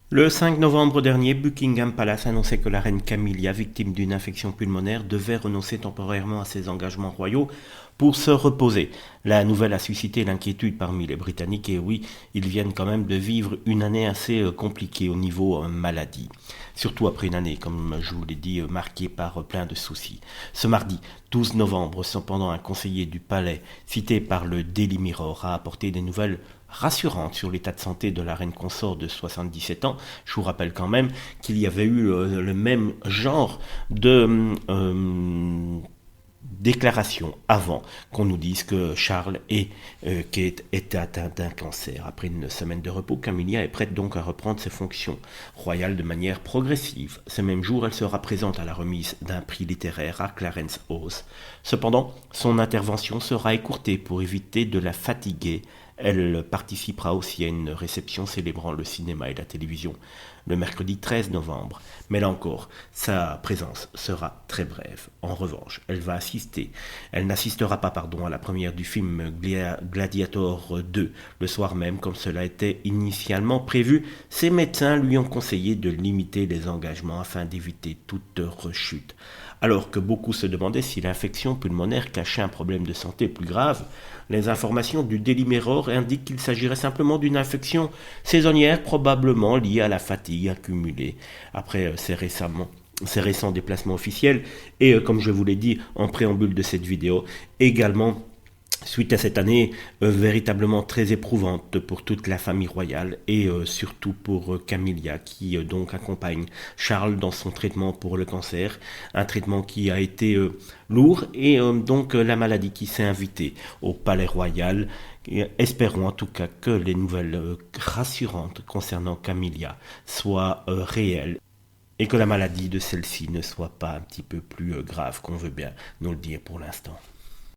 Le 5 novembre dernier, Buckingham Palace annonçait que la reine Camilla, victime d'une infection pulmonaire, devait renoncer temporairement à ses engagements royaux pour se reposer. La nouvelle a suscité l'inquiétude parmi les Britanniques et oui, ils viennent quand même de vivre une année assez compliquée au niveau maladie. Surtout après une année, comme je vous l'ai dit, marquée par plein de soucis. Ce mardi 12 novembre, cependant, un conseiller du palais, cité par le Daily Mirror, a apporté des nouvelles rassurante sur l'état de santé de la reine consort de 77 ans. Je vous rappelle quand même qu'il y avait eu le même genre de déclaration avant qu'on nous dise que Charles et Kate étaient atteints d'un cancer. Après une semaine de repos, Camilla est prête donc à reprendre ses fonctions royales de manière progressive. Ce même jour, elle sera présente à la remise d'un prix littéraire à Clarence House. Cependant, son intervention sera écourtée pour éviter de la fatiguer. Elle participera aussi à une réception célébrant le cinéma et la télévision le mercredi 13 novembre. Mais là encore, sa présence sera très brève. En revanche, elle n'assistera pas à la première du film Gladiator 2 le soir même comme cela était initialement prévu. Ses médecins lui ont conseillé de limiter les engagements afin d'éviter toute rechute. Alors que beaucoup se demandaient si l'infection pulmonaire cachait un problème de santé plus grave, les informations du Daily Mirror indiquent qu'il s'agirait simplement d'une infection saisonnière probablement liée à la fatigue accumulée après ces récents déplacements officiels et comme je vous l'ai dit en préambule de cette vidéo, également suite à cette année véritablement très éprouvante pour toute la famille royale et surtout pour Camilla qui donc accompagne Charles dans son traitement pour le cancer, un traitement qui a été lourd et donc la maladie qui s'est invitée au palais royal. Et espérons en tout cas que les nouvelles rassurantes concernant Camilla soient réelles et que la maladie de celle-ci ne soit pas un petit peu plus grave qu'on veut bien nous le dire pour l'instant.